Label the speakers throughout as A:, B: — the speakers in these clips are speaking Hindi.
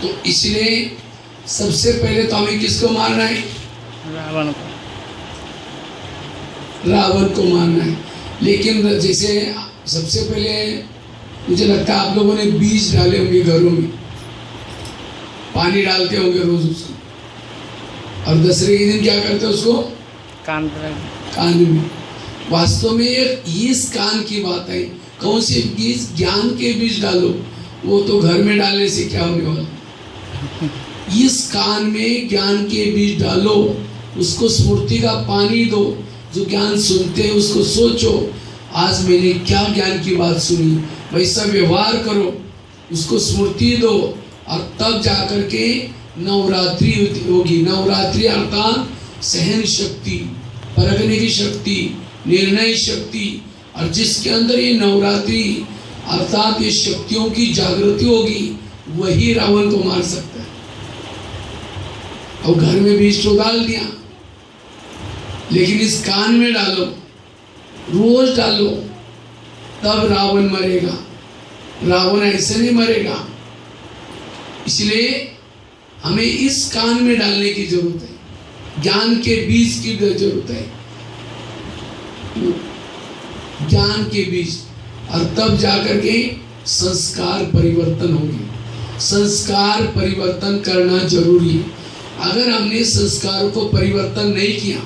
A: तो इसलिए सबसे पहले तो हमें किसको मारना है?
B: रावण को।
A: रावण को मारना है। लेकिन जैसे सबसे पहले मुझे लगता है आप लोगों ने बीज डाले होंगे घरों में, पानी डालते होंगे रोज उसको, और दसरे के दिन क्या करते हैं उसको?
B: कान
A: में। वास्तव में इस कान की बात है। कौन से बीज? ज्ञान के बीज डालो। वो तो घर में डालने से क्या होने वाला? इस कान में ज्ञान के बीज डालो, उसको स्मृति का पानी दो। जो ज्ञान सुनते हैं उसको सोचो, आज मैंने क्या ज्ञान की बात सुनी, वैसा व्यवहार करो, उसको स्मृति दो, और तब जाकर के नवरात्रि होगी। नवरात्रि अर्थात सहन शक्ति, परखने की शक्ति, निर्णय शक्ति, और जिसके अंदर ये नवरात्रि अर्थात ये शक्तियों की जागृति होगी, वही रावण को मार सकता है। और घर में बीज तो डाल दिया, लेकिन इस कान में डालो, रोज डालो, तब रावण मरेगा। रावण ऐसे नहीं मरेगा। इसलिए हमें इस कान में डालने की जरूरत है, ज्ञान के बीज की जरूरत है, ज्ञान के बीज, और तब जाकर के संस्कार परिवर्तन होंगे। संस्कार परिवर्तन करना जरूरी है। अगर हमने संस्कारों को परिवर्तन नहीं किया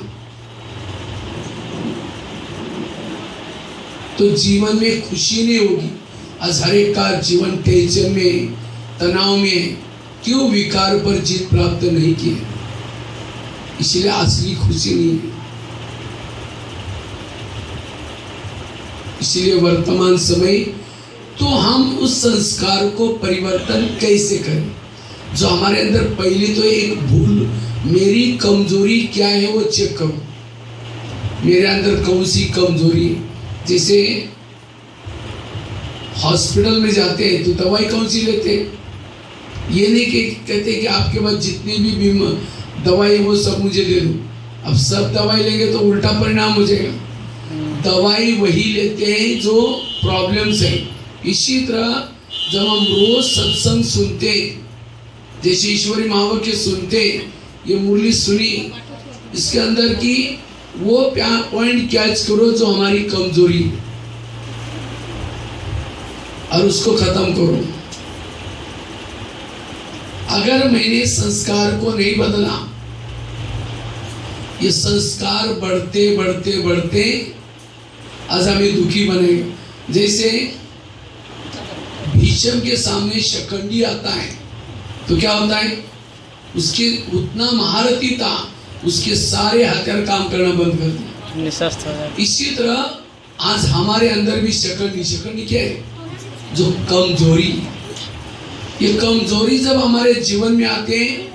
A: तो जीवन में खुशी नहीं होगी। आज हर एक का जीवन टेंशन में, तनाव में, क्यों? विकार पर जीत प्राप्त नहीं की, इसलिए असली खुशी नहीं है। इसलिए वर्तमान समय तो हम उस संस्कार को परिवर्तन कैसे करें? जो हमारे अंदर पहले तो एक भूल, मेरी कमजोरी क्या है वो चेक करो। मेरे अंदर कौन सी कमजोरी है? जैसे हॉस्पिटल में जाते हैं तो दवाई कौन सी लेते हैं? ये नहीं कहते कि आपके पास जितनी भी दवाई है वो सब मुझे दे दो। अब सब दवाई लेंगे तो उल्टा परिणाम हो जाएगा। दवाई वही लेते हैं जो प्रॉब्लम्स है। इसी तरह जब हम रोज सत्संग सुनते, जैसे ईश्वरी महावाक्य सुनते, ये मुरली सुनी, इसके अंदर की वो पॉइंट कैच करो जो हमारी कमजोरी, और उसको खत्म करो। अगर मैंने संस्कार को नहीं बदला, ये संस्कार बढ़ते बढ़ते बढ़ते आज हमें दुखी बनेगा। जैसे भीष्म के सामने शकंडी आता है तो क्या होता है? उसके उतना महारथी था, उसके सारे हथियार काम करना बंद कर दिया। इसी तरह आज हमारे अंदर भी शकंडी क्या है? जो कमजोरी, ये कमजोरी जब हमारे जीवन में आते हैं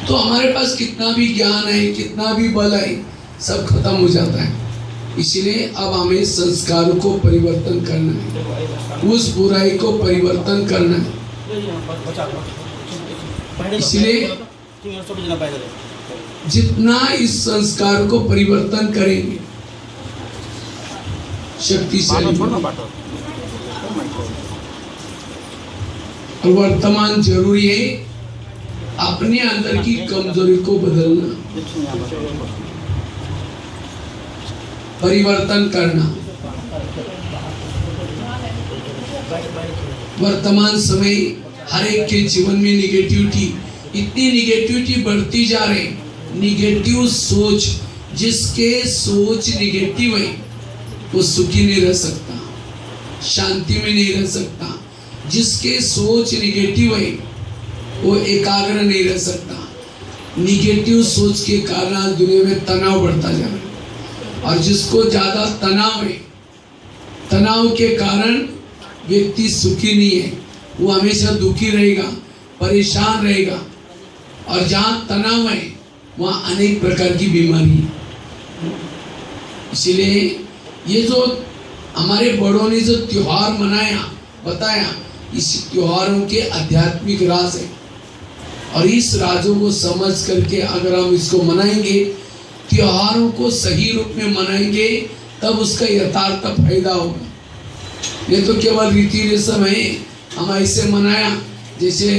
A: तो हमारे पास कितना भी ज्ञान है, कितना भी बल है, सब खत्म हो जाता है। इसलिए अब हमें संस्कारों को परिवर्तन करना है, उस बुराई को परिवर्तन करना है। इसलिए जितना इस संस्कार को परिवर्तन करेंगे शक्तिशाली। और वर्तमान जरूरी है अपने अंदर की कमजोरी को बदलना, परिवर्तन करना। वर्तमान समय हर एक के जीवन में निगेटिविटी, इतनी निगेटिविटी बढ़ती जा रही। निगेटिव सोच, जिसके सोच निगेटिव है वो सुखी नहीं रह सकता, शांति में नहीं रह सकता। जिसके सोच निगेटिव है वो एकाग्र नहीं रह सकता। निगेटिव सोच के कारण आज दुनिया में तनाव बढ़ता जा रहा है, और जिसको ज्यादा तनाव है, तनाव के कारण व्यक्ति सुखी नहीं है, वो हमेशा दुखी रहेगा, परेशान रहेगा। और जहाँ तनाव है वहाँ अनेक प्रकार की बीमारी है। इसलिए ये जो हमारे बड़ों ने जो त्योहार मनाया, बताया, इस त्योहारों के आध्यात्मिक राज है, और इस राजों को समझ करके अगर हम इसको मनाएंगे, त्योहारों को सही रूप में मनाएंगे, तब उसका यथार्थ फायदा होगा। ये तो केवल रीति रस्म है, हम ऐसे मनाया जैसे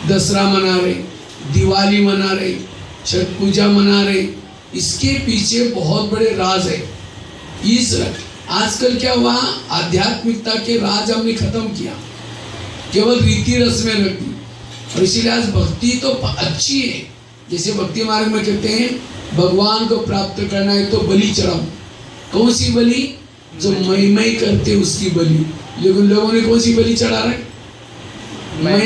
A: दसरा मना रहे, दिवाली मना रहे, छठ पूजा मना रहे, इसके पीछे बहुत बड़े राज है। इस आजकल क्या हुआ, आध्यात्मिकता के राज हमने खत्म किया, केवल रीति रस्में रख दी। और इसीलिए आज भक्ति तो अच्छी है, जैसे भक्ति मार्ग में कहते हैं भगवान को प्राप्त करना है तो बलि चढ़ाओ। कौन सी बलि? जो मई करते उसकी बलि। लेकिन लोगों ने कौन सी बलि चढ़ा रहे?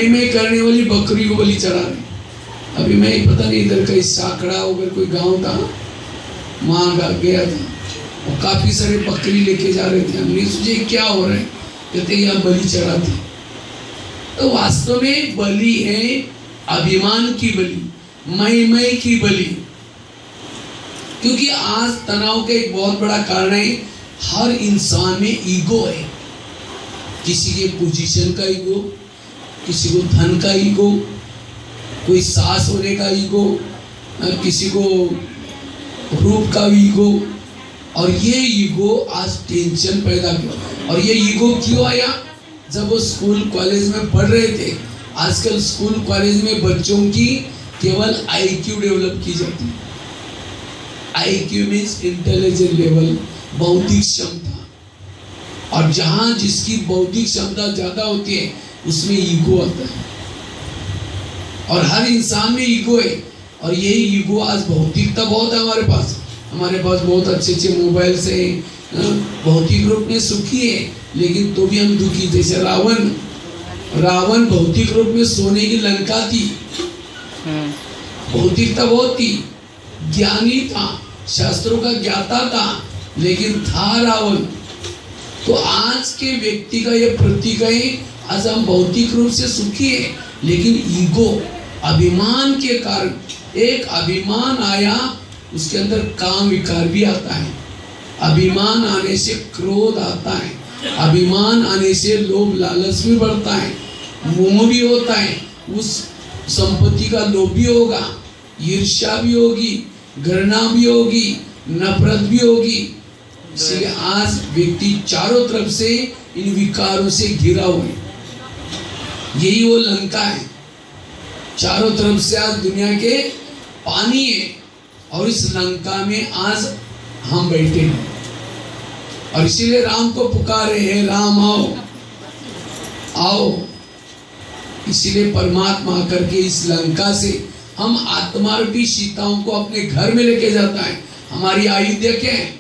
A: मई करने वाली बकरी को बलि चढ़ा रहे। अभी मैं पता नहीं इधर कहीं साकड़ा होकर कोई गांव था, वहां गया था और काफी सारे बकरी लेके जा रहे थे। हमने सोचे क्या हो रहा है, कहते यहाँ बलि चढ़ाते। तो वास्तव में बलि है अभिमान की बलि, मई की बलि। क्योंकि आज तनाव का एक बहुत बड़ा कारण है, हर इंसान में ईगो है। किसी के पोजीशन का ईगो, किसी को धन का ईगो, कोई सास होने का ईगो, किसी को रूप का ईगो। और ये ईगो आज टेंशन पैदा किया। और ये ईगो क्यों आया? जब वो स्कूल कॉलेज में पढ़ रहे थे। आजकल स्कूल कॉलेज में बच्चों की केवल IQ डेवलप की जाती है। IQ मीन्स इंटेलिजेंट लेवल, बौद्धिक क्षमता। और जहां जिसकी बौद्धिक क्षमता ज्यादा होती है उसमें ईगो आता है। और हर इंसान में ईगो है। और ये ईगो आज भौतिकता बहुत है हमारे पास बहुत अच्छे अच्छे मोबाइल से भौतिक रूप में सुखी है, लेकिन तो भी हम दुखी। जैसे रावण भौतिक रूप में सोने की लंका थी, भौतिकता बहुत थी, ज्ञानी था, शास्त्रों का ज्ञाता था, लेकिन था रावण। तो आज के व्यक्ति का यह प्रतीक है, आज हम भौतिक रूप से सुखी है, लेकिन ईगो अभिमान के कारण, एक अभिमान आया, उसके अंदर काम विकार भी आता है। अभिमान आने से क्रोध आता है, अभिमान आने से लोभ लालच भी बढ़ता है, मोह भी होता है, उस संपत्ति का लोभ भी होगा, ईर्ष्या भी होगी, घृणा भी होगी, नफरत भी होगी। इसलिए आज व्यक्ति चारों तरफ से इन विकारों से घिरा हुआ है। यही वो लंका है। चारों तरफ से आज दुनिया के पानी है और इस लंका में आज हम बैठे हैं। और इसीलिए राम को पुकारे हैं, राम आओ आओ। इसीलिए परमात्मा करके इस लंका से हम आत्मारूपी सीताओं को अपने घर में लेके जाता है। हमारी अयोध्या क्या है?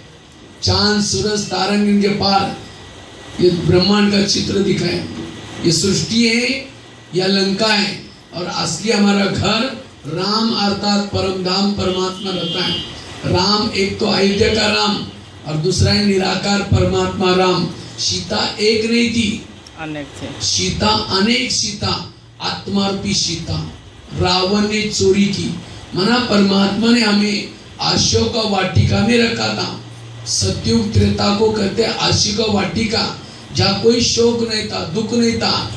A: चांद सूरज तारंग इनके पार, ये ब्रह्मांड का चित्र दिखाए। ये सृष्टि है या लंका है, और असली हमारा घर राम अर्थात परम धाम परमात्मा रहता है। राम एक तो अयोध्या का राम और दूसरा है निराकार परमात्मा राम। सीता एक नहीं थी,
B: अनेक थे।
A: सीता अनेक सीता, आत्मारूपी सीता। रावण ने चोरी की, मना परमात्मा ने हमें अशोक वाटिका में रखा था। सत्युग त्रेता को कहते हैं आशिक वाटिका, जहाँ कोई शोक नहीं था, दुख नहीं था,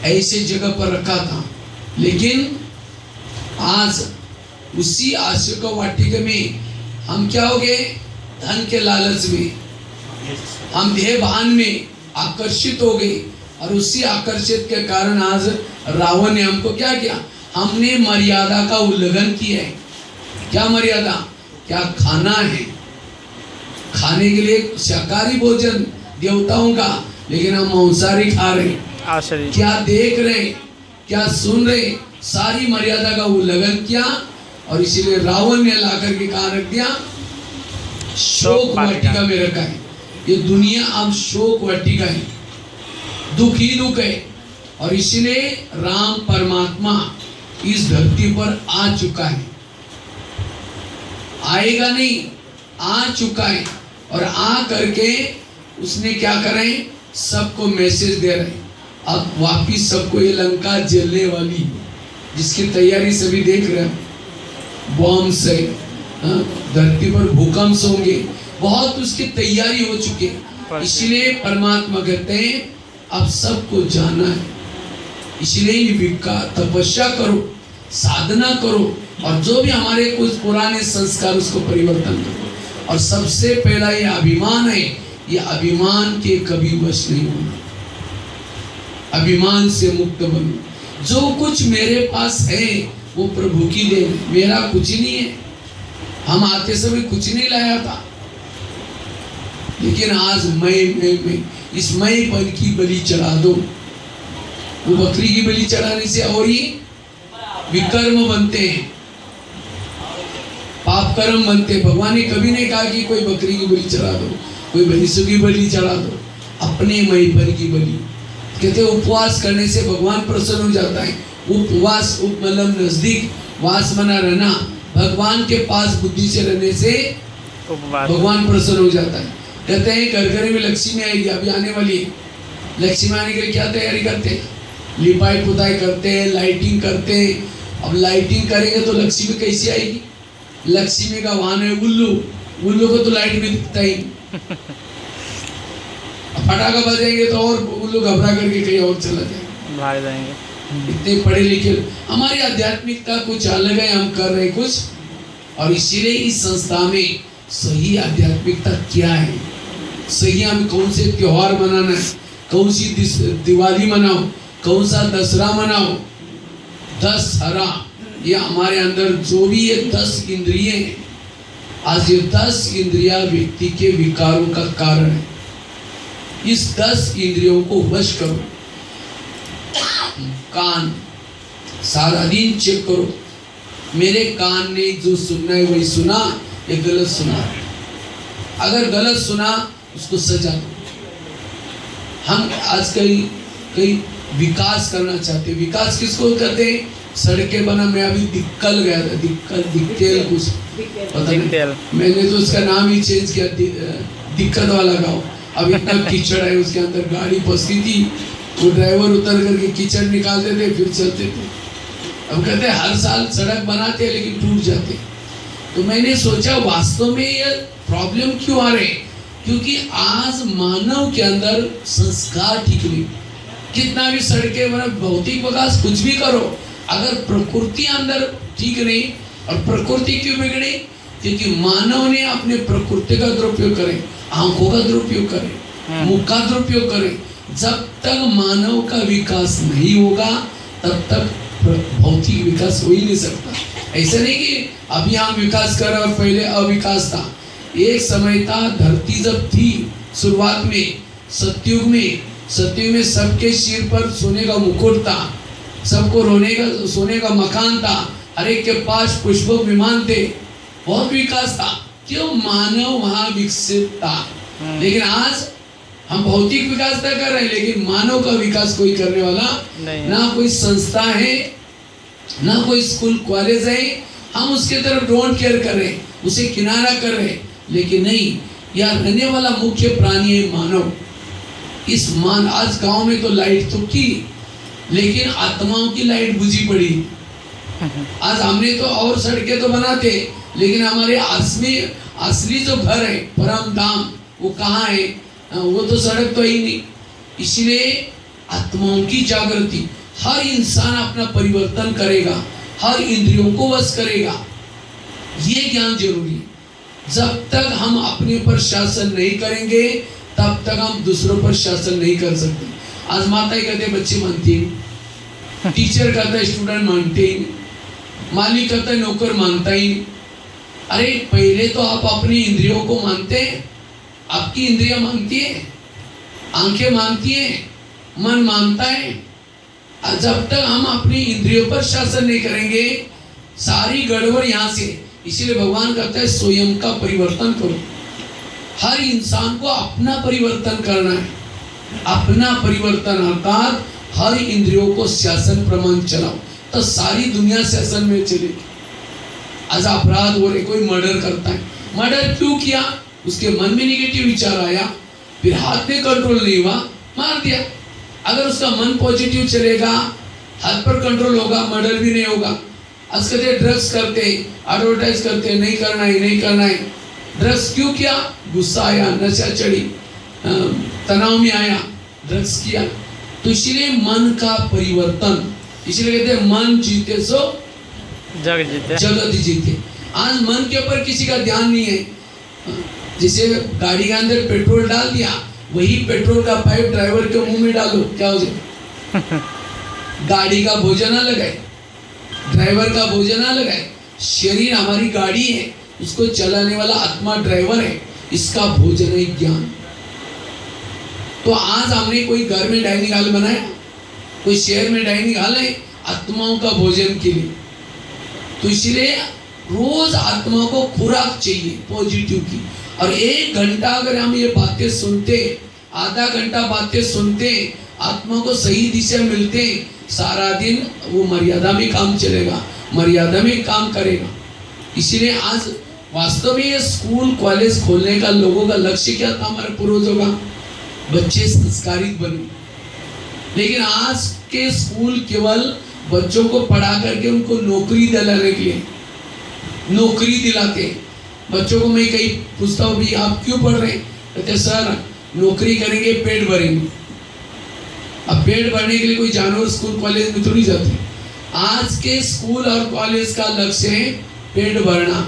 A: ऐसे जगह पर रखा था। लेकिन आज उसी आशिक वाटिका में हम क्या हो गए? धन के लालच में, हम देह भान में आकर्षित हो गए। और उसी आकर्षित के कारण आज रावण ने हमको क्या किया? हमने मर्यादा का उल्लंघन किया है। क्या मर्यादा? क्या खाना है, खाने के लिए शाकाहारी भोजन देवताओं का, लेकिन हम मांसाहारी खा रहे। क्या देख रहे, क्या सुन रहे, सारी मर्यादा का उल्लंघन किया। और इसीलिए रावण ने लाकर के कहा रख दिया, शोक वाटिका में रखा है। ये दुनिया अब शोक वाटिका है, दुख ही दुख है। और इसीलिए राम परमात्मा इस धरती पर आ चुका है, आएगा नहीं, आ चुका है। और आ करके उसने क्या करें? सबको मैसेज दे रहे हैं, अब वापिस सबको ये लंका जलने वाली, जिसकी तैयारी सभी देख रहे हैं। बॉम्ब से धरती पर भूकंप होंगे, बहुत उसकी तैयारी हो चुकी है। इसलिए परमात्मा कहते हैं अब सबको जाना है। इसलिए तपस्या करो, साधना करो, और जो भी हमारे कुछ पुराने संस्कार उसको परिवर्तन करो। और सबसे पहला ये अभिमान है, ये अभिमान के कभी वश नहीं होना। अभिमान से मुक्त बनूं। जो कुछ मेरे पास है वो प्रभु की देन, मेरा कुछ नहीं है। हम आते समय कुछ नहीं लाया था, लेकिन आज मैं इस मईपन की बलि चढ़ा दो। वो बकरी की बलि चढ़ाने से और ही विकर्म बनते हैं, पाप कर्म बनते। भगवान ने कभी नहीं कहा कि कोई बकरी की बलि चढ़ा दो, कोई भैंसों की बलि चढ़ा दो, अपने मईपन की बलि। कहते उपवास करने से भगवान प्रसन्न हो जाता है। उपवास मतलब नजदीक वास मना रहना, भगवान के पास बुद्धि से रहने से भगवान प्रसन्न हो जाता है। कहते हैं घर घर में लक्ष्मी आएगी, अभी आने वाली है। लक्ष्मी आने के लिए क्या तैयारी करते हैं? लिपाई पुताई करते हैं, लाइटिंग करते हैं। अब लाइटिंग करेंगे तो लक्ष्मी कैसी आएगी? लक्ष्मी का वाहन है उल्लू, उल्लू को तो लाइट में दिखता ही। पटाखा बजेंगे तो और उल्लू घबरा करके कहीं और चला जाएगा,
B: भाग जाएंगे।
A: इतने पढ़े लिखे। हमारी आध्यात्मिकता कुछ अलग है, हम कर रहे कुछ। और इसीलिए इस संस्था में सही आध्यात्मिकता क्या है, सही हम कौन से त्योहार मनाना है, कौन सी दिवाली मनाओ, कौन सा दसरा मनाओ, दशहरा, ये हमारे अंदर जो भी ये 10 इंद्रिय हैं, आज ये 10 इंद्रिया व्यक्ति के विकारों का कारण है। इस 10 इंद्रियों को वश करो। कान सारा दिन चेक करो, मेरे कान ने जो सुनना है वही सुना या गलत सुना। अगर गलत सुना उसको सजा दो। हम आज कई विकास करना चाहते हैं। विकास किसको कहते हैं? सड़कें बना। मैं अभी दिक्कल गया था, दिक्कल कुछ पता नहीं, मैंने तो उसका नाम ही चेंज किया, दिक्कत वाला गाँव। अब इतना कीचड़ है उसके अंदर, गाड़ी फंसती थी, वो ड्राइवर उतर करके कीचड़ निकालते थे फिर चलते थे। अब कहते हैं हर साल सड़क बनाते हैं लेकिन टूट जाते। तो मैंने सोचा वास्तव में ये प्रॉब्लम क्यों आ रहे हैं? क्योंकि आज मानव के अंदर संस्कार ठीक नहीं। कितना भी सड़कें बना, भौतिक विकास कुछ भी करो, अगर प्रकृति अंदर ठीक नहीं। और प्रकृति क्यों बिगड़ी? क्योंकि मानव ने अपने प्रकृति का दुरुपयोग करे, आंखों का दुरुपयोग करे, मुख का दुरुपयोग करे। जब तक मानव का विकास नहीं होगा तब तक भौतिक विकास हो ही नहीं सकता। ऐसा नहीं कि अभी हम विकास कर रहे और पहले अविकास था। एक समय था, धरती जब थी शुरुआत में, सतयुग में सबके सिर पर सोने का मुकुट था, सबको सोने का मकान था, हर एक के पास पुष्पक विमान थे, बहुत विकास था। क्यों? मानव वहां विकसित था। लेकिन आज हम भौतिक विकास तक कर रहे हैं लेकिन मानव का विकास कोई करने वाला नहीं। ना कोई संस्था है, ना कोई स्कूल कॉलेज है। हम उसके तरफ डोंट केयर कर रहे हैं, उसे किनारा कर रहे हैं। लेकिन नहीं, यह रहने वाला मुख्य प्राणी है मानव। इस आज गांव में तो लाइट तो की, लेकिन आत्माओं की लाइट बुझी पड़ी। आज हमने तो और सड़कें तो बनाते, लेकिन हमारे असली जो घर है, परम धाम, वो कहाँ है? वो तो सड़क तो ही नहीं। इसलिए आत्माओं की जागृति, हर इंसान अपना परिवर्तन करेगा, हर इंद्रियों को वश करेगा, ये ज्ञान जरूरी है। जब तक हम अपने पर शासन नहीं करेंगे तब तक हम दूसरों पर शासन नहीं कर सकते। आज माता ही कहते बच्चे मानते हैं, टीचर कहता है स्टूडेंट मानते ही, मालिक कहता है नौकर मानता ही। अरे पहले तो आप अपनी इंद्रियों को मानते हैं, आपकी इंद्रियां मानती है, आंखें मानती है, मन मानता है। जब तक हम अपनी इंद्रियों पर शासन नहीं करेंगे सारी गड़बड़ यहाँ से। इसीलिए भगवान कहता है स्वयं का परिवर्तन करो। हर इंसान को अपना परिवर्तन करना है, अपना परिवर्तन अर्थात हर इंद्रियों को शासन प्रमाण चलाओ, तो सारी दुनिया शासन में चलेगी। आज अपराध हो रहे, कोई मर्डर करता है, मर्डर क्यों किया? उसके मन में निगेटिव विचार आया, फिर हाथ में कंट्रोल नहीं हुआ, मार दिया। अगर उसका मन पॉजिटिव चलेगा, हाथ पर कंट्रोल होगा, मर्डर भी नहीं होगा। आज कहते ड्रग्स करते, एडवर्टाइज करते, नहीं करना है, नहीं करना है। ड्रग्स क्यों किया? गुस्सा आया, नशा चढ़ी, तनाव में आया, ड्रग्स किया। तो इसीलिए मन का परिवर्तन, इसलिए कहते हैं मन जीते सो जगत जीते। आज मन के ऊपर किसी का ध्यान नहीं है। जैसे गाड़ी के अंदर पेट्रोल डाल दिया, वही पेट्रोल का पाइप ड्राइवर के मुंह में डालो, क्या हो जाए? गाड़ी का भोजन अलग है, ड्राइवर का भोजन अलग है। शरीर हमारी गाड़ी है, उसको चलाने वाला आत्मा ड्राइवर है, इसका भोजन है ज्ञान। तो आज हमने कोई घर में डाइनिंग हॉल बनाया, कोई शहर में डाइनिंग हॉल है आत्माओं का भोजन के लिए। तो इसलिए रोज आत्मा को खुराक चाहिए पॉजिटिव की। और 1 घंटा अगर हम ये बातें सुनते, आधा घंटा बातें सुनते, आत्मा को सही दिशा मिलते, सारा दिन वो मर्यादा में काम चलेगा, मर्यादा में काम करेगा। इसीलिए आज वास्तव में ये स्कूल कॉलेज खोलने का लोगों का लक्ष्य क्या था हमारे पूर्वजों का? बच्चे संस्कारित बने। लेकिन आज के स्कूल केवल बच्चों को पढ़ा करके उनको नौकरी दिलाने के लिए नौकरी दिलाते। बच्चों को मैं कहीं पूछता हूँ, भाई आप क्यों पढ़ रहे हैं? कहते सर नौकरी करेंगे पेट भरेंगे। अब पेट भरने के लिए कोई जानवर स्कूल कॉलेज में थोड़ी जाते। आज के स्कूल और कॉलेज का लक्ष्य है पेट भरना।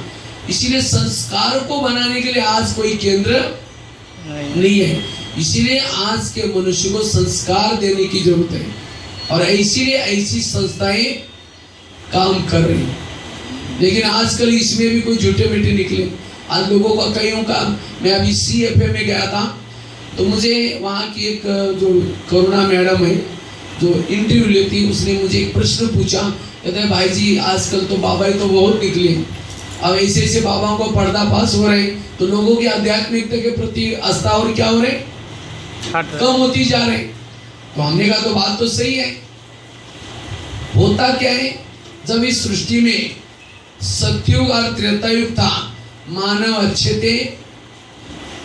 A: इसीलिए संस्कार को बनाने के लिए आज कोई केंद्र नहीं है। इसीलिए आज के मनुष्य को संस्कार देने की जरूरत है, और इसीलिए ऐसी संस्थाएं काम कर रही हैं। लेकिन आजकल इसमें भी कोई झूठे बेटे निकले। आज लोगों का कईयों का, मैं अभी CFA में गया था, तो मुझे वहाँ की एक जो करुणा मैडम है जो इंटरव्यू लेती, उसने मुझे एक प्रश्न पूछा। कहते हैं भाई जी आजकल तो बाबा तो बहुत निकले, अब ऐसे ऐसे बाबाओं को पर्दाफाश हो रहे, तो लोगों की आध्यात्मिकता के प्रति आस्था और क्या हो रहे, कम होती जा रहे। तो हमने कहा तो बात तो सही है। होता क्या है, जब इस सृष्टि में सतयुग और त्रेतायुग था, मानव अच्छे थे,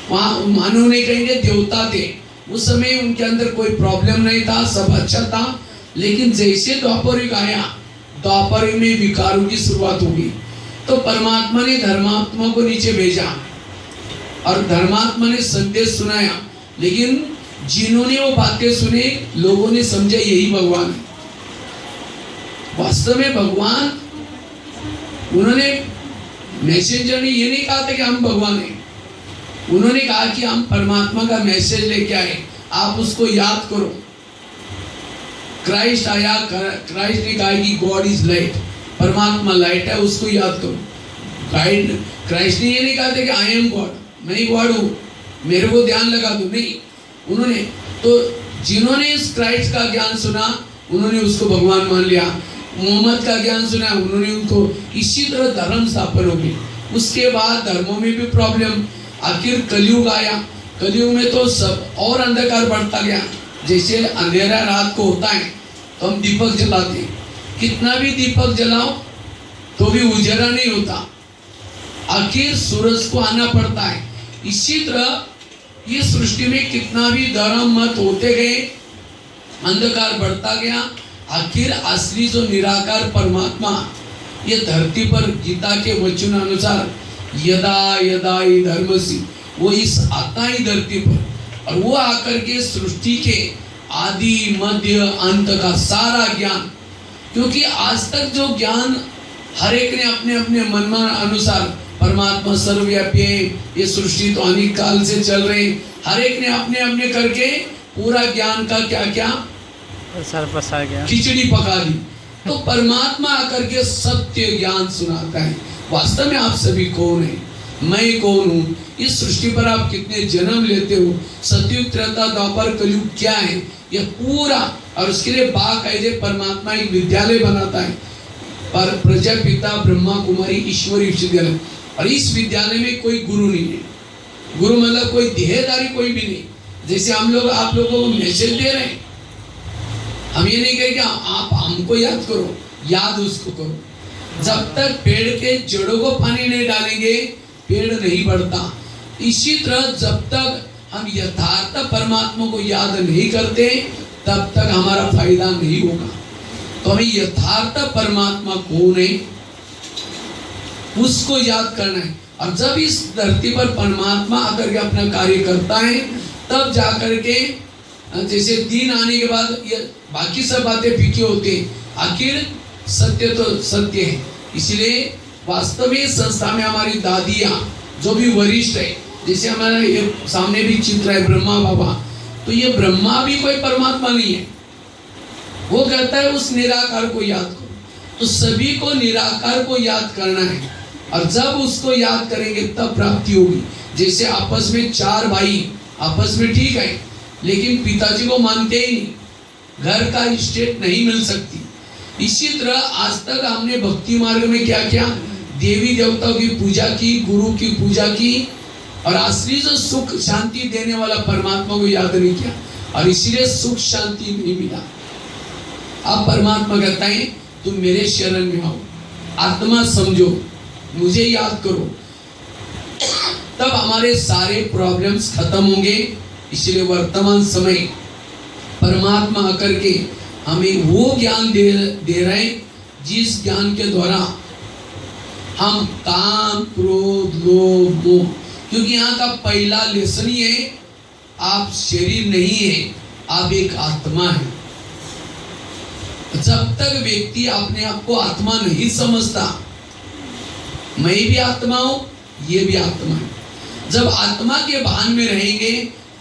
A: वहां मानव नहीं कहेंगे देवता थे। उस समय उनके अंदर कोई प्रॉब्लम नहीं था, सब अच्छा था। लेकिन जैसे द्वापर युग आया, द्वापर युग में विकारों की शुरुआत होगी। तो परमात्मा ने धर्मात्मा को नीचे भेजा और धर्मात्मा ने संदेश सुनाया। लेकिन जिन्होंने वो बातें सुने, लोगों ने समझा यही भगवान है। वास्तव में भगवान, उन्होंने मैसेंजर ने ये नहीं कहा था कि हम भगवान हैं। उन्होंने कहा कि हम परमात्मा का मैसेज लेके आए, आप उसको याद करो। क्राइस्ट आया, क्राइस्ट ने कहा कि गॉड इज लाइट, परमात्मा लाइट है, उसको याद करो। क्राइस्ट ने ये नहीं कहा था कि आई एम गॉड, मैं ही गॉड हूँ, मेरे को ध्यान लगा दो, नहीं। उन्होंने तो जिन्होंने इस क्राइस्ट का ज्ञान सुना, उन्होंने उसको भगवान मान लिया। मोहम्मद का ज्ञान सुना, उन्होंने उनको, इसी तरह धर्म स्थापन हो गई। उसके बाद धर्मों में भी प्रॉब्लम। आखिर कलयुग आया, कलयुग में तो सब और अंधकार बढ़ता गया। जैसे अंधेरा रात को होता है तो हम दीपक जलाते हैं, कितना भी दीपक जलाओ तो भी उजाला नहीं होता, आखिर सूरज को आना पड़ता है। इसी तरह ये सृष्टि में कितना भी धर्म मत होते गए, अंधकार बढ़ता गया, आखिर असली जो निराकार परमात्मा ये धरती पर गीता के वचन अनुसार यदा यदा ही धर्मसी, वो इस आता ही धरती पर, और वो आकर के सृष्टि के आदि मध्य अंत का सारा ज्ञान, क्योंकि आज तक जो ज्ञान हर एक ने अपने अपने मन अनुसार, परमात्मा सर्वव्यापी है, ये सृष्टि तो अनेक काल से चल रहे, हर एक ने अपने अपने करके पूरा ज्ञान का क्या क्या
B: पसार गया,
A: खिचड़ी पका दी। तो परमात्मा आकर के सत्य ज्ञान सुनाता है। वास्तव में आप सभी कौन है, मैं कौन हूँ, इस सृष्टि पर आप कितने जन्म लेते हो, सतयुग त्रेता द्वापर कलयुग क्या है, यह पूरा। और उसके लिए बाकायदे परमात्मा एक विद्यालय बनाता है, पर प्रजापिता ब्रह्मा कुमारी ईश्वरी विश्वविद्यालय। और इस विद्यालय में कोई गुरु नहीं है, गुरु मतलब कोई देहधारी कोई भी नहीं। जैसे हम लोग आप लोगों को मैसेज दे रहे हैं, हम ये नहीं कहेंगे आप हमको याद करो, याद उसको करो। जब तक पेड़ के जड़ों को पानी नहीं डालेंगे, पेड़ नहीं बढ़ता। इसी तरह जब तक हम यथार्थ परमात्मा को याद नहीं करते, तब तक हमारा फायदा नहीं होगा। तो हमें यथार्थ परमात्मा कौन है, उसको याद करना है। और जब इस धरती पर परमात्मा आकर के अपना कार्य करता है, तब जाकर के जैसे दिन आने के बाद ये बाकी सब बातें फीकी होती हैं, आखिर सत्य तो सत्य है। इसलिए वास्तव में संस्था में हमारी दादियाँ जो भी वरिष्ठ है, जैसे हमारा ये सामने भी चित्र है ब्रह्मा बाबा, तो ये ब्रह्मा भी कोई परमात्मा नहीं है, वो कहता है उस निराकार को याद करो। तो सभी को निराकार को याद करना है, और जब उसको याद करेंगे तब प्राप्ति होगी। जैसे आपस में चार भाई आपस में ठीक है, लेकिन पिताजी को मानते ही नहीं, घर का स्टेट नहीं मिल सकती। इसी तरह आज तक हमने भक्ति मार्ग में क्या किया, देवी देवताओं की पूजा की, गुरु की पूजा की, और असली जो सुख शांति देने वाला परमात्मा को याद नहीं किया, और इसीलिए सुख शांति नहीं मिला। अब परमात्मा कहता है तुम मेरे शरण में आओ, आत्मा समझो, मुझे याद करो, तब हमारे सारे प्रॉब्लम्स खत्म होंगे। इसलिए वर्तमान समय परमात्मा आकर के हमें वो ज्ञान दे रहे हैं जिस ज्ञान के द्वारा हम काम क्रोध लोभ मोह, क्योंकि यहाँ का पहला लेसन ही है आप शरीर नहीं है, आप एक आत्मा है। जब तक व्यक्ति अपने आप को आत्मा नहीं समझता, मैं भी आत्मा हूं, ये भी आत्मा है, जब आत्मा के भान में रहेंगे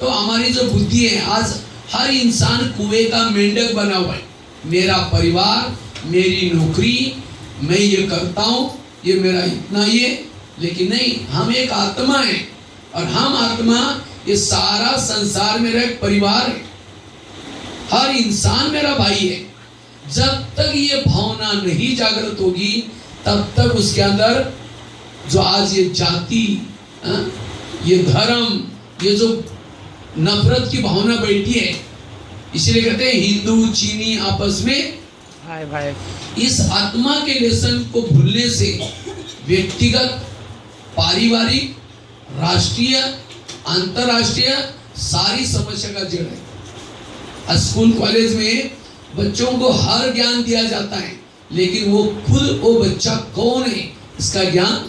A: तो हमारी जो बुद्धि है, आज हर इंसान कुएं का मेंढक बना हुआ है, मेरा परिवार, मेरी नौकरी, मैं ये करता हूं, ये मेरा इतना ये, लेकिन नहीं, हम एक आत्मा है, और हम आत्मा ये सारा संसार मेरा एक परिवार है, हर इंसान मेरा भाई है। जब तक ये भावना नहीं जागृत होगी तब तक उसके अंदर जो आज ये जाति, ये धर्म, ये जो नफरत की भावना बैठी है, इसलिए कहते हैं हिंदू चीनी आपस में
B: भाई भाई।
A: इस आत्मा के लेसन को भूलने से व्यक्तिगत, पारिवारिक, राष्ट्रीय, अंतरराष्ट्रीय सारी समस्या का जड़ है। स्कूल कॉलेज में बच्चों को हर ज्ञान दिया जाता है, लेकिन वो खुद वो बच्चा कौन है इसका ज्ञान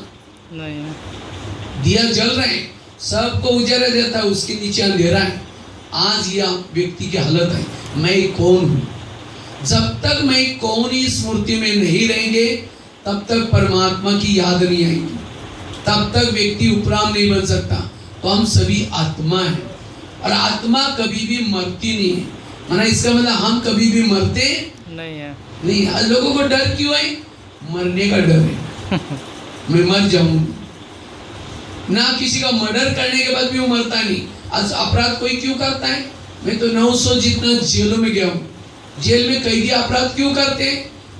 B: नहीं है।
A: दिया जल रहे हैं, सबको उजाला देता है, उसके नीचे अंधेरा है। आज यह व्यक्ति की हालत है, मैं कौन हूं। जब तक मैं कौन ही स्मृति में नहीं रहेंगे तब तक परमात्मा की याद नहीं आएगी, तब तक व्यक्ति उपराम नहीं बन सकता। तो हम सभी आत्मा हैं, और आत्मा कभी भी मरती नहीं है। माना इसका मतलब हम कभी भी मरते
B: नहीं है।
A: नहीं। आज लोगों को डर क्यों है? मरने का डर है, मैं मर जाऊंगा ना। किसी का मर्डर करने के बाद भी वो मरता नहीं। आज अपराध कोई क्यों करता है? मैं तो 900 जितना जेलों में गया हूँ, जेल में कैदी अपराध क्यों करते हैं?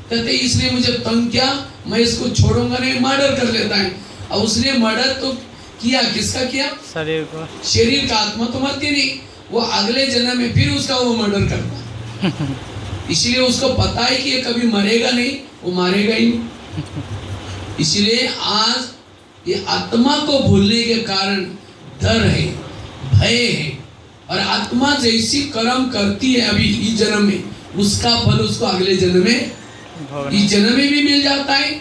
A: कहते इसलिए मुझे तंग किया, मैं इसको छोड़ूंगा नहीं, मर्डर कर लेता है। और उसने मर्डर तो किया, किसका किया?
B: शरीर को।
A: शरीर का, आत्मा तो मरती नहीं, वो अगले जन्म में फिर उसका वो मर्डर करता है। इसलिए उसको पता है कि ये कभी मरेगा नहीं, वो मारेगा ही नहीं। इसलिए आज ये आत्मा को भूलने के कारण डर है, भय है, और आत्मा जैसी कर्म करती है अभी इस जन्म में, उसका फल उसको अगले जन्म में, इस जन्म में भी मिल जाता है,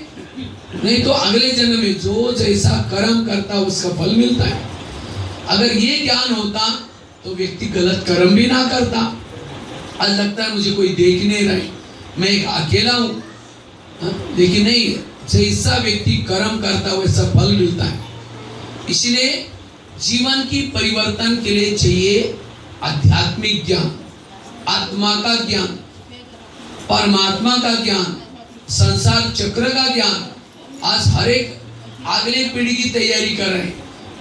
A: नहीं तो अगले जन्म में जो जैसा कर्म करता है उसका फल मिलता है। अगर ये ज्ञान होता तो व्यक्ति गलत कर्म भी ना करता। आज लगता है मुझे कोई देख नहीं रहा है, मैं एक अकेला हूँ, लेकिन नहीं, जैसा व्यक्ति कर्म करता है वैसा फल मिलता है। इसलिए जीवन की परिवर्तन के लिए चाहिए आध्यात्मिक ज्ञान, आत्मा का ज्ञान, परमात्मा का ज्ञान, संसार चक्र का ज्ञान। आज हर एक अगले पीढ़ी की तैयारी कर रहे हैं,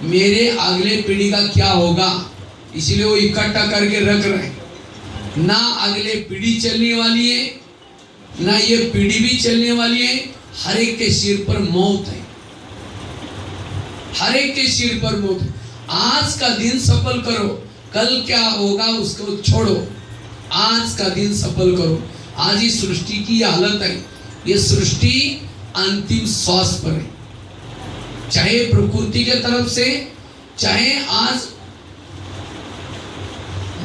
A: मेरे अगले पीढ़ी का क्या होगा, इसलिए वो इकट्ठा करके रख रहे हैं। ना अगले पीढ़ी चलने वाली है, ना ये पीढ़ी भी चलने वाली है। हर एक के सिर पर मौत है, हर एक के सिर पर मौत है। आज का दिन सफल करो, कल क्या होगा उसको छोड़ो, आज का दिन सफल करो। आज इस सृष्टि की हालत है, ये सृष्टि अंतिम श्वास पर है, चाहे प्रकृति के तरफ से, चाहे आज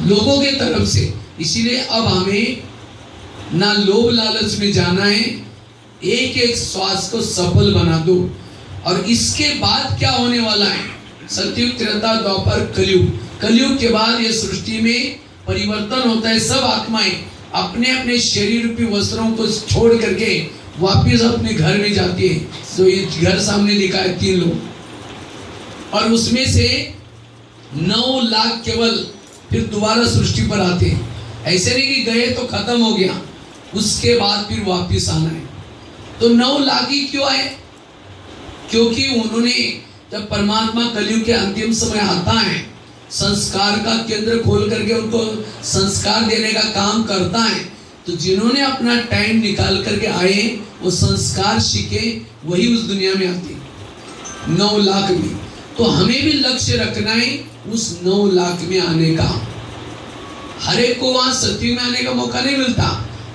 A: लोगों के तरफ से। इसीलिए अब हमें ना लोभ लालच में जाना है, एक एक श्वास को सफल बना दो। और इसके बाद क्या होने वाला है? सतयुग, त्रेता, द्वापर, कलयुग। कलयुग के बाद ये सृष्टि में परिवर्तन होता है। सब आत्माएं अपने अपने शरीर रूपी वस्त्रों को छोड़ करके वापिस अपने घर में जाती है। तो ये घर सामने दिखा है 3 लोग, और उसमें से 9 लाख केवल फिर दोबारा सृष्टि पर आते हैं। ऐसे नहीं कि गए तो खत्म हो गया, उसके बाद फिर वापिस आना है। तो 9 लाख ही क्यों आए? क्योंकि उन्होंने, जब परमात्मा कलयुग के अंतिम समय आता है, संस्कार का केंद्र खोल करके उनको संस्कार देने का काम करता है, तो जिन्होंने अपना टाइम निकाल करके आए, वो संस्कार सीखे, वही उस दुनिया में आते 9 लाख में। तो हमें भी लक्ष्य रखना है उस 9 लाख में आने का। हर एक को वहां सतयुग में आने का मौका नहीं मिलता,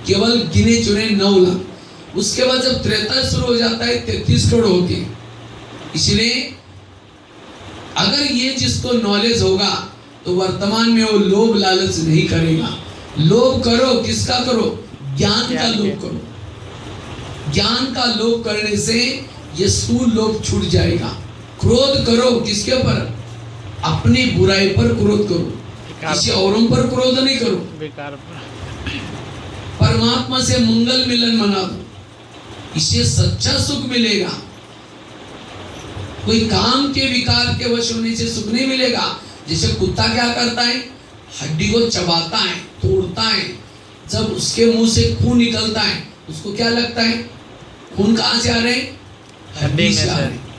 A: केवल गिने चुने 9 लाख। उसके बाद जब त्रेता शुरू हो जाता है 33 करोड़ होके। इसलिए अगर ये जिसको नॉलेज होगा तो वर्तमान में वो लोभ लालच नहीं करेगा। लोभ करो, किसका करो? ज्ञान का लोभ करो। ज्ञान का लोभ करने से ये स्थूल लोभ छूट जाएगा। क्रोध करो, किसके ऊपर? अपनी बुराई पर क्रोध करो, किसी औरों पर क्रोध नहीं करो।
B: बेकार पर।
A: परमात्मा से मंगल मिलन मना दो, इससे सच्चा सुख मिलेगा। कोई काम के विकार के वश होने से सुख नहीं मिलेगा। जैसे कुत्ता क्या करता है? हड्डी को चबाता है, तोड़ता है, जब उसके मुंह से खून निकलता है उसको क्या लगता है? खून कहां से आ रहे हैं? हड्डी से आ रहे हैं।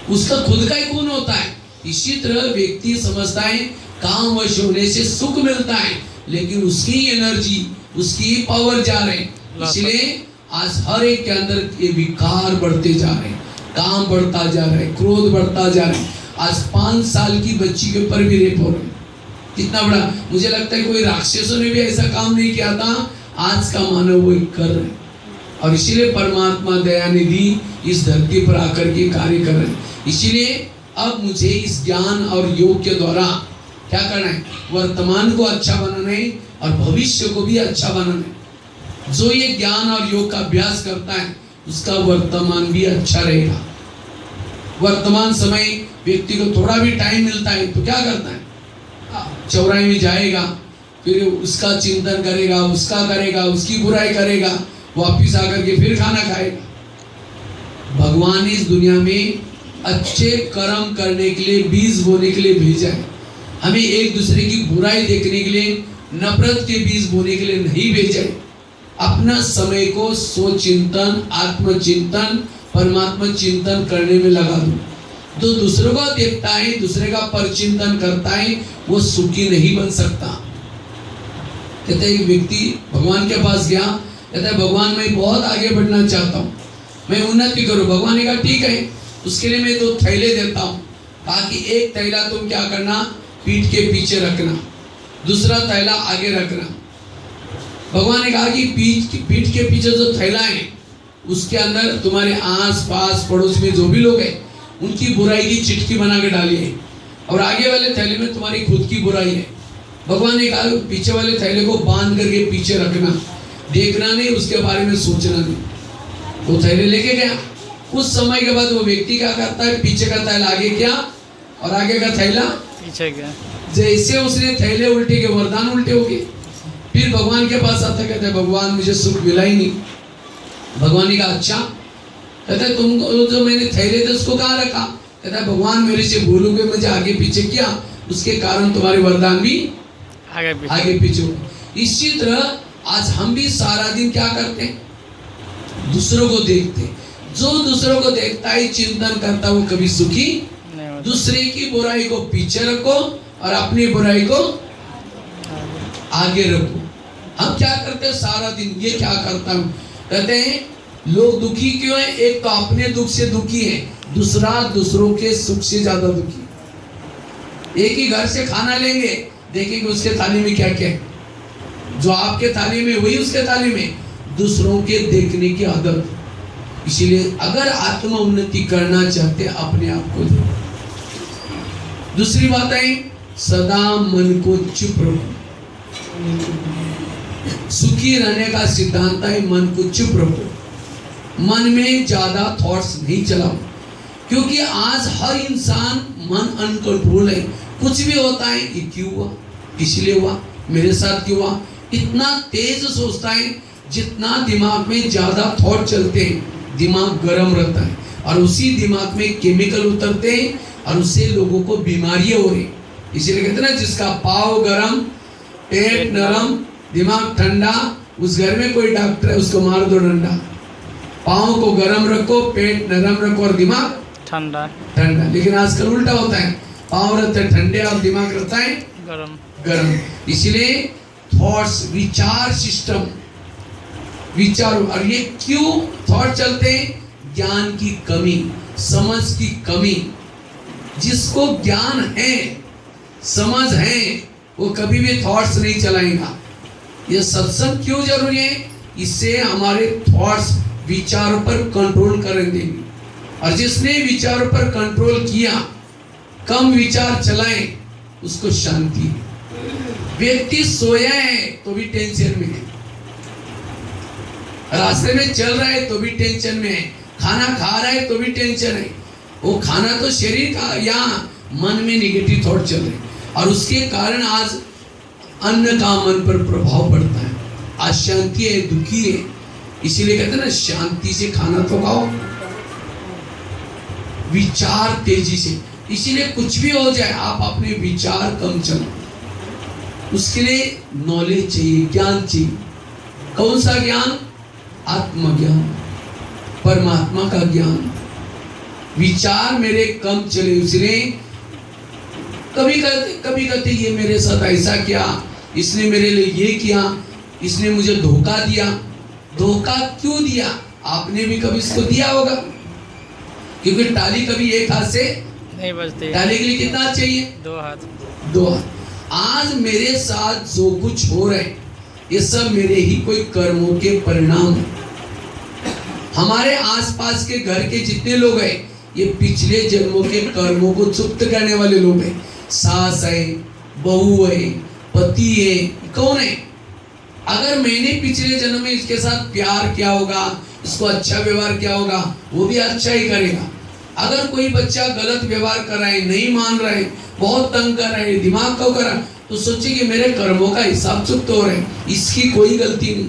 A: उसका खुद का ही खून होता है। इसी तरह व्यक्ति समझता है काम वश होने से सुख मिलता है, लेकिन उसकी एनर्जी, उसकी पावर जा रहे हैं। इसलिए आज हर एक के अंदर ये विकार बढ़ते जा रहे हैं, काम बढ़ता जा रहा है, क्रोध बढ़ता जा रहा है। आज 5 साल की बच्ची के ऊपर भी रेप हो रहे हैं। कितना बड़ा, मुझे लगता है कोई राक्षसों ने भी ऐसा काम नहीं किया था, आज का मानव वो कर रहे हैं। और इसीलिए परमात्मा दयानिधि इस धरती पर आकर के कार्य कर रहे हैं। इसीलिए अब मुझे इस ज्ञान और योग के द्वारा क्या करना है? वर्तमान को अच्छा बनाना है और भविष्य को भी अच्छा बनाना है। जो ये ज्ञान और योग का अभ्यास करता है उसका वर्तमान भी अच्छा रहेगा। वर्तमान समय व्यक्ति को थोड़ा भी टाइम मिलता है तो क्या करता है? चौराहे में जाएगा, फिर उसका चिंतन करेगा, उसका करेगा, उसकी बुराई करेगा, वापिस आकर के फिर खाना खाएगा। भगवान इस दुनिया में अच्छे कर्म करने के लिए, बीज बोने के लिए भेजा है। हमें एक दूसरे की बुराई देखने के लिए, नफरत के बीज बोने के लिए नहीं भेजा है। अपना समय को स्वचिंतन, आत्मचिंतन, परमात्मा चिंतन करने में लगा दो। जो दूसरों को देखता है, दूसरे का परचिंतन करता है, वो सुखी नहीं बन सकता। कहते एक व्यक्ति भगवान के पास गया, कहता है भगवान मैं बहुत आगे बढ़ना चाहता हूँ, मैं उन्नति करूँ। भगवान ने कहा ठीक है, उसके लिए मैं 2 थैले देता हूँ। कहा कि एक थैला तुम क्या करना? पीठ के पीछे रखना, दूसरा थैला आगे रखना। भगवान ने कहा कि पीठ के पीछे जो थैला है उसके अंदर तुम्हारे आस पास पड़ोस में जो भी लोग हैं उनकी बुराई की चिट्ठी बना के डाली है, और आगे वाले थैले में तुम्हारी खुद की बुराई है। भगवान ने कहा पीछे वाले थैले को बांध करके पीछे रखना, देखना नहीं, उसके बारे में सोचना नहीं। वो थैले लेके गया। कुछ समय के बाद वो व्यक्ति क्या करता है? पीछे का थैला आगे किया और आगे का थैला
B: पीछे गया। जैसे
A: उसने थैले उल्टे के, वरदान उल्टे हो गए। फिर भगवान के पास आता, कहते हैं भगवान मुझे सुख मिला ही नहीं। भगवान ने कहा अच्छा, कहता है तुम जो मैंने थैले थे उसको कहाँ रखा? कहता है भगवान मेरे से भूलोगे, मुझे आगे पीछे किया, उसके कारण तुम्हारे वरदान भी आगे पीछे हो। इसी तरह आज हम भी सारा दिन क्या करते हैं? दूसरों को देखते हैं। जो दूसरों को देखता है, चिंतन करता है, वो कभी सुखी। दूसरे की बुराई को पीछे रखो और अपनी बुराई को आगे रखो। हम क्या करते हैं सारा दिन? ये क्या करता हूँ? कहते हैं लोग दुखी क्यों है? एक तो अपने दुख से दुखी है, दूसरा दूसरों के सुख से ज्यादा दुखी। एक ही घर से खाना लेंगे, देखेंगे उसके थाली में क्या क्या है, जो आपके थाली में वही उसके थाली में। दूसरों के देखने की आदत। इसीलिए अगर आत्म उन्नति करना चाहते अपने आप को देखो। दूसरी बात है सदा मन को चुप रखो। सुखी रहने का सिद्धांत है मन को चुप रखो। मन में ज्यादा थॉट्स नहीं चलाओ, क्योंकि आज हर इंसान मन अनकंट्रोल है। कुछ भी होता है, ये क्यों हुआ, इसलिए हुआ, मेरे साथ क्यों हुआ, इतना तेज सोचता है। जितना दिमाग में ज्यादा थॉट चलते हैं, दिमाग गर्म रहता है और उसी दिमाग में केमिकल उतरते हैं और उससे लोगों को बीमारियां हो रही। इसीलिए कहते हैं ना, जिसका पाव गरम पेट नरम दिमाग ठंडा, उस घर में कोई डॉक्टर है उसको मार दो डंडा। पाँव को गर्म रखो, पेट नरम रखो और दिमाग
B: ठंडा
A: ठंडा। लेकिन आजकल उल्टा होता है, पाँव रहते हैं ठंडे और दिमाग रहता है गरम। इसलिए थॉट्स, विचार सिस्टम, विचार, और ये क्यों थॉट चलते हैं? ज्ञान की कमी, समझ की कमी। जिसको ज्ञान है, समझ है, वो कभी भी थॉट्स नहीं चलाएगा। ये सत्संग क्यों जरूरी है? इससे हमारे थॉट्स, विचारों पर कंट्रोल कर देंगे। और जिसने विचारों पर कंट्रोल किया, कम विचार चलाए, उसको शांति है। व्यक्ति सोया है तो भी टेंशन में है, रास्ते में चल रहा है तो भी टेंशन में है, खाना खा रहा है तो भी टेंशन है। वो खाना तो शरीर का, या मन में निगेटिव थॉट चल रहे, और उसके कारण आज अन्न का मन पर प्रभाव पड़ता है। आज शांति है, दुखी है। इसीलिए कहते हैं ना, शांति से खाना तो खाओ, विचार तेजी से। इसीलिए कुछ भी हो जाए, आप अपने विचार कम चलो। उसके लिए नॉलेज चाहिए, ज्ञान चाहिए। कौन सा ज्ञान? आत्मज्ञान, परमात्मा का ज्ञान। विचार मेरे कम चले, इसलिए कभी कहते ये मेरे साथ ऐसा किया, इसने मेरे लिए ये किया, इसने मुझे धोखा दिया। धोखा क्यों दिया? आपने भी कभी इसको दिया होगा, क्योंकि टाली कभी एक हाथ से
B: नहीं बजती।
A: टाली के लिए कितना चाहिए?
B: दो हाथ।
A: दो हाथ। आज मेरे साथ जो कुछ हो रहा है, ये सब मेरे ही कोई कर्मों के परिणाम है। हमारे आसपास के घर के जितने लोग हैं, ये पिछले जन्मों के कर्मों को चुप्त करने वाले लोग हैं। सास है, बहू है, पति है, कौन है? अगर मैंने पिछले जन्म में इसके साथ प्यार किया होगा, इसको अच्छा व्यवहार किया होगा, वो भी अच्छा ही करेगा। अगर कोई बच्चा गलत व्यवहार कर रहा है, नहीं मान रहा है, बहुत तंग कर रहा है, दिमाग को कर रहा है, तो सोचिए कि मेरे कर्मों का हिसाब चुप्त हो रहा है, इसकी कोई गलती नहीं।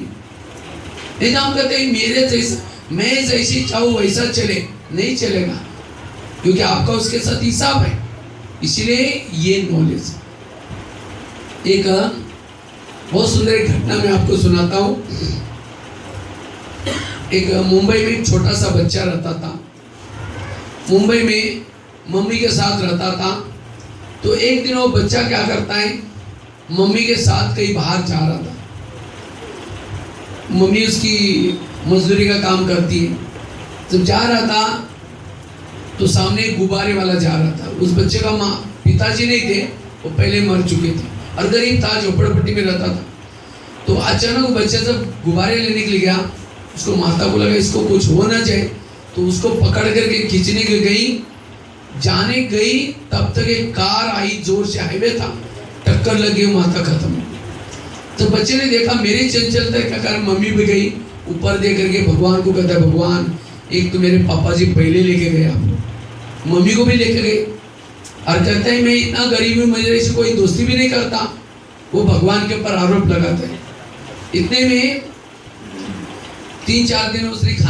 A: नहीं, हम कहते हैं मेरे जैसा, मैं जैसी चाहूँ वैसा चले, नहीं चलेगा, क्योंकि आपका उसके साथ हिसाब है। इसलिए ये नॉलेज। एक बहुत सुंदर एक घटना मैं आपको सुनाता हूँ। एक मुंबई में एक छोटा सा बच्चा रहता था। मुंबई में मम्मी के साथ रहता था। तो एक दिन वो बच्चा क्या करता है, मम्मी के साथ कहीं बाहर जा रहा था। मम्मी उसकी मजदूरी का काम करती है। जब जा रहा था तो सामने एक गुब्बारे वाला जा रहा था। उस बच्चे का माँ, पिताजी नहीं थे, वो पहले मर चुके थे और गरीब था, झोपड़पट्टी में रहता था। तो अचानक बच्चा जब गुब्बारे लेने के लिए गया, उसको माता को लगा इसको कुछ हो ना जाए, तो उसको पकड़ करके खींचने के गई। जाने गई तब तक एक कार आई, जोर से, हाईवे था, टक्कर लगी, माता खत्म हो गई। तो बच्चे ने देखा मेरी चंचलता के कारण मम्मी भी गई। ऊपर देख करके भगवान को कहता है, भगवान एक तो मेरे पापा जी पहले लेके गए, आप मम्मी को भी लेके गए, और कहता है मैं इतना गरीब हूँ, मेरे से कोई दोस्ती भी नहीं करता। वो भगवान के ऊपर आरोप लगाता है। इतने में 3-4 दिन उसने खाना